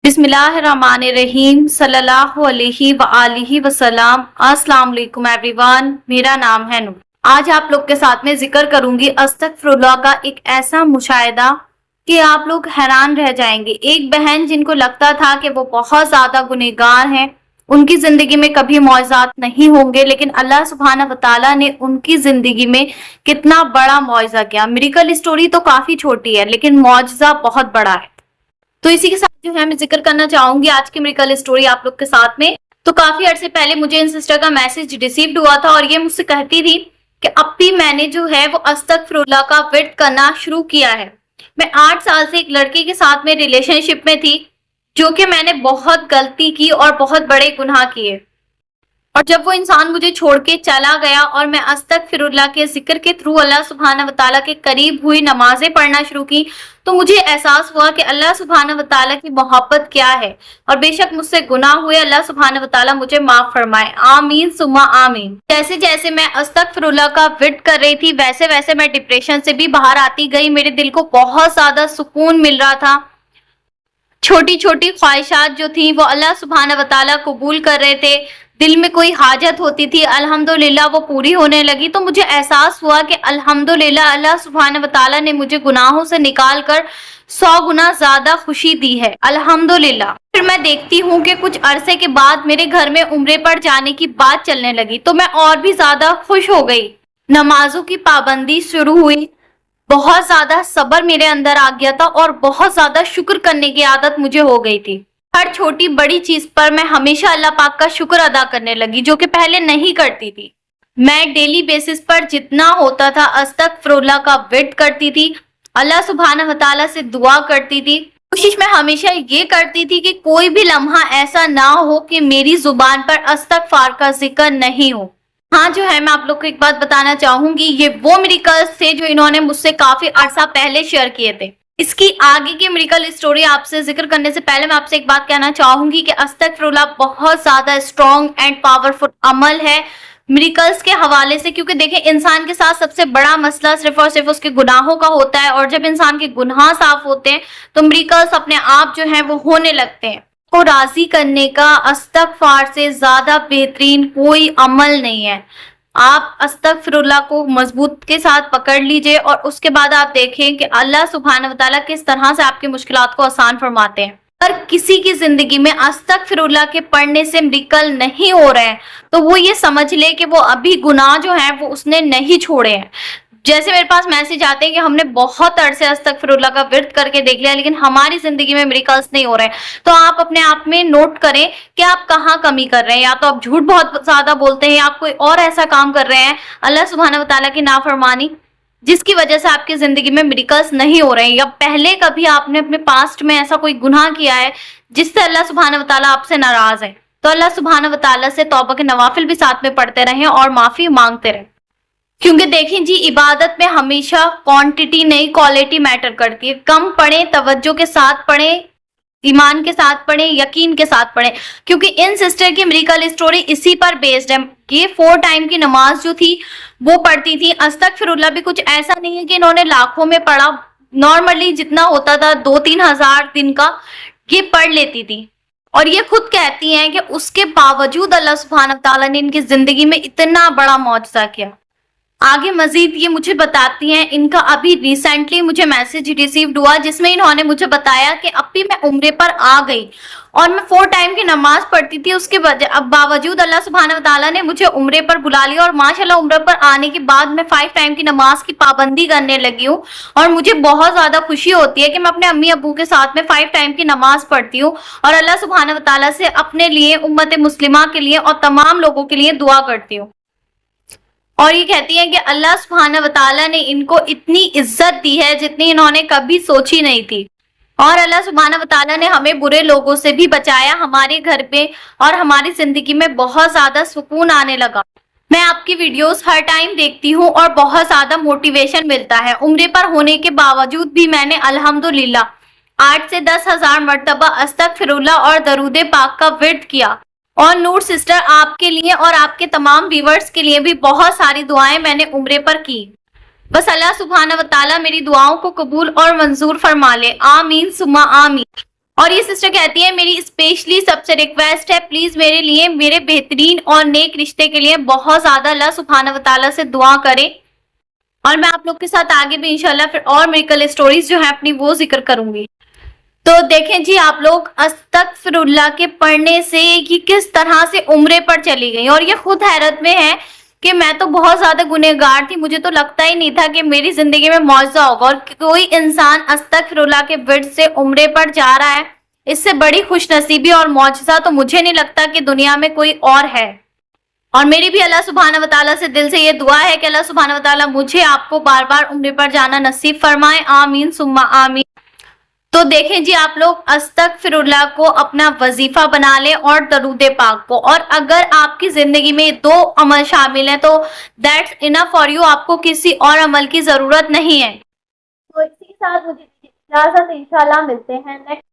बिस्मिल्लाहिर्रहमानिर्रहीम सल्लल्लाहु अलैहि वआलिहि वसल्लम। अस्सलाम वालेकुम एवरीवन, मेरा नाम है नूर। आज आप लोग के साथ में जिक्र करूंगी अस्तगफिरुल्लाह का एक ऐसा मुशाहिदा कि आप लोग हैरान रह जाएंगे। एक बहन जिनको लगता था कि वो बहुत ज्यादा गुनहगार हैं, उनकी जिंदगी में कभी मौइज़ात नहीं होंगे, लेकिन अल्लाह सुब्हानहू व तआला ने उनकी जिंदगी में कितना बड़ा मौइज़ा किया। मिरेकल स्टोरी तो काफी छोटी है, लेकिन मौइज़ा बहुत बड़ा है। तो इसी के साथ जो है मैं जिक्र करना चाहूंगी आज की मिरेकल स्टोरी आप लोग के साथ में। तो काफी अरसे पहले मुझे इन सिस्टर का मैसेज रिसीव्ड हुआ था और ये मुझसे कहती थी कि अब भी मैंने जो है वो अस्तगफिरुल्लाह का विर्द करना शुरू किया है। मैं 8 साल से एक लड़के के साथ में रिलेशनशिप में थी, जो कि मैंने बहुत गलती की और बहुत बड़े गुनाह किए, और जब वो इंसान मुझे छोड़ के चला गया और मैं अस्तगफिरुल्लाह के जिक्र के थ्रू अल्लाह सुब्हानहू व तआला के करीब हुई, नमाजें पढ़ना शुरू की, तो मुझे एहसास हुआ कि अल्लाह सुब्हानहू व तआला की मोहब्बत क्या है। और बेशक मुझसे गुनाह हुए, अल्लाह सुब्हानहू व तआला मुझे माफ फरमाए, आमीन सुम्मा आमीन। जैसे जैसे मैं अस्तगफिरुल्लाह का विर्द कर रही थी, वैसे वैसे मैं डिप्रेशन से भी बाहर आती गई। मेरे दिल को बहुत ज्यादा सुकून मिल रहा था। छोटी छोटी ख्वाहिशात जो थी वो अल्लाह सुब्हानहू व तआला कबूल कर रहे थे। दिल में कोई हाजत होती थी, अल्हम्दुलिल्लाह वो पूरी होने लगी। तो मुझे एहसास हुआ कि अल्हम्दुलिल्लाह अल्लाह सुब्हानहू व तआला ने मुझे गुनाहों से निकाल कर 100 गुना ज्यादा खुशी दी है, अल्हम्दुलिल्लाह। फिर मैं देखती हूँ कि कुछ अरसे के बाद मेरे घर में उम्रे पर जाने की बात चलने लगी, तो मैं और भी ज्यादा खुश हो गई। नमाजों की पाबंदी शुरू हुई, बहुत ज्यादा सब्र मेरे अंदर आ गया था और बहुत ज्यादा शुक्र करने की आदत मुझे हो गई थी। हर छोटी बड़ी चीज पर मैं हमेशा अल्लाह पाक का शुक्र अदा करने लगी, जो कि पहले नहीं करती थी। मैं डेली बेसिस पर जितना होता था अस्तगफिरुल्लाह का विर्द करती थी, अल्लाह सुब्हानहू व तआला से दुआ करती थी। कोशिश मैं हमेशा ये करती थी कि कोई भी लम्हा ऐसा ना हो कि मेरी जुबान पर अस्तगफार का जिक्र नहीं हो। हाँ, जो है मैं आप लोग को एक बात बताना चाहूंगी, ये वो मिरेकल्स थे जो इन्होंने मुझसे काफी अरसा पहले शेयर किए थे। इसकी आगे की मिरेकल स्टोरी आपसे जिक्र करने से पहले मैं आपसे एक बात कहना चाहूंगी कि अस्तगफिरुल्लाह बहुत ज्यादा स्ट्रॉन्ग एंड पावरफुल अमल है मिरेकल्स के हवाले से। क्योंकि देखें, इंसान के साथ सबसे बड़ा मसला सिर्फ और सिर्फ उसके गुनाहों का होता है, और जब इंसान के गुनाह साफ होते हैं तो मिरेकल्स अपने आप जो है वो होने लगते हैं। को राजी करने का अस्तगफार से ज्यादा बेहतरीन कोई अमल नहीं है। आप अस्तगफिरुल्लाह को मजबूत के साथ पकड़ लीजिए और उसके बाद आप देखें कि अल्लाह सुब्हानहू व तआला किस तरह से आपकी मुश्किलात को आसान फरमाते हैं। अगर किसी की जिंदगी में अस्तगफिरुल्लाह के पढ़ने से मिरेकल नहीं हो रहे हैं, तो वो ये समझ ले कि वो अभी गुनाह जो है वो उसने नहीं छोड़े हैं। जैसे मेरे पास मैसेज आते हैं कि हमने बहुत अरसे अस्तगफिरुल्लाह का विर्द करके देख लिया, लेकिन हमारी जिंदगी में मिरेकल्स नहीं हो रहे हैं। तो आप अपने आप में नोट करें कि आप कहाँ कमी कर रहे हैं। या तो आप झूठ बहुत ज्यादा बोलते हैं, या आप कोई और ऐसा काम कर रहे हैं, अल्लाह सुब्हानहू व तआला की नाफरमानी, जिसकी वजह से आपकी जिंदगी में मिरेकल्स नहीं हो रहे हैं। या पहले कभी आपने अपने पास्ट में ऐसा कोई गुनाह किया है जिससे अल्लाह सुब्हानहू व तआला आपसे नाराज है, तो अल्लाह सुब्हानहू व तआला से तौबा के नवाफिल भी साथ में पढ़ते रहें और माफी मांगते रहें। क्योंकि देखें जी, इबादत में हमेशा क्वांटिटी नहीं क्वालिटी मैटर करती है। कम पढ़ें, तवज्जो के साथ पढ़ें, ईमान के साथ पढ़ें, यकीन के साथ पढ़ें। क्योंकि इन सिस्टर की मिरेकल स्टोरी इसी पर बेस्ड है। ये 4 टाइम की नमाज जो थी वो पढ़ती थी। अस्तगफिरुल्लाह भी कुछ ऐसा नहीं है कि इन्होंने लाखों में पढ़ा, नॉर्मली जितना होता था 2-3 हजार दिन का ये पढ़ लेती थी। और ये खुद कहती हैं कि उसके बावजूद अल्लाह सुब्हानहू व तआला ने इनकी जिंदगी में इतना बड़ा मौजज़ा किया। आगे मजीद ये मुझे बताती हैं, इनका अभी रिसेंटली मुझे मैसेज रिसीव्ड हुआ जिसमें इन्होंने मुझे बताया कि अब भी मैं उम्रे पर आ गई और मैं 4 टाइम की नमाज पढ़ती थी, उसके बावजूद अल्लाह सुब्हानहू व तआला ने मुझे उम्रे पर बुला लिया। और माशाल्लाह उम्रे पर आने के बाद मैं 5 टाइम की नमाज की पाबंदी करने लगी हूँ, और मुझे बहुत ज्यादा खुशी होती है कि मैं अपने अम्मी अबू के साथ में 5 टाइम की नमाज पढ़ती हूँ और अल्लाह सुब्हानहू व तआला से अपने लिए, उम्मत मुस्लिमा के लिए और तमाम लोगों के लिए दुआ करती हूँ। और ये कहती है कि अल्लाह सुब्हानहू व तआला ने इनको इतनी इज्जत दी है जितनी इन्होंने कभी सोची नहीं थी। और अल्लाह सुब्हानहू व तआला ने हमें बुरे लोगों से भी बचाया, हमारे घर पे और हमारी जिंदगी में बहुत ज्यादा सुकून आने लगा। मैं आपकी वीडियोस हर टाइम देखती हूँ और बहुत ज्यादा मोटिवेशन मिलता है। उम्रे पर होने के बावजूद भी मैंने अल्हम्दुलिल्लाह 8 से 10 हजार मरतबा अस्तगफिरुल्लाह और दरूद पाक का विर्द किया। और नूर सिस्टर, आपके लिए और आपके तमाम व्यूवर्स के लिए भी बहुत सारी दुआएं मैंने उम्रे पर की। बस अल्लाह सुब्हानहू व तआला मेरी दुआओं को कबूल और मंजूर फरमा ले, आमीन सुम्मा आमीन। اور یہ سسٹر کہتی ہے میری اسپیشلی سب سے ریکویسٹ ہے پلیز میرے لیے میرے بہترین اور نیک رشتے کے لیے بہت زیادہ اللہ سبحانہ و تعالیٰ سے دعا کریں، اور میں آپ لوگ کے ساتھ آگے بھی انشاءاللہ پھر اور میریکل اسٹوریز جو ہیں اپنی وہ ذکر کروں گی۔ تو دیکھیں جی آپ لوگ استغفر اللہ کے پڑھنے سے یہ کس طرح سے عمرے پر چلی گئی، اور یہ خود حیرت میں ہے کہ میں تو بہت زیادہ گنہگار تھی، مجھے تو لگتا ہی نہیں تھا کہ میری زندگی میں معجزہ ہوگا، اور کوئی انسان استغفر اللہ کے ورد سے عمرے پر جا رہا ہے، اس سے بڑی خوش نصیبی اور معجزہ تو مجھے نہیں لگتا کہ دنیا میں کوئی اور ہے۔ اور میری بھی اللہ سبحانہ و تعالیٰ سے دل سے یہ دعا ہے کہ اللہ سبحانہ و تعالیٰ مجھے آپ کو بار بار عمرے پر جانا نصیب فرمائے، آمین ثم آمین۔ تو دیکھیں جی آپ لوگ استغفر اللہ کو اپنا وظیفہ بنا لیں اور درود پاک کو، اور اگر آپ کی زندگی میں 2 عمل شامل ہیں تو دیٹس انف فار یو، آپ کو کسی اور عمل کی ضرورت نہیں ہے۔ تو اسی کے ساتھ مجھے اجازت، انشاءاللہ ملتے ہیں نیکسٹ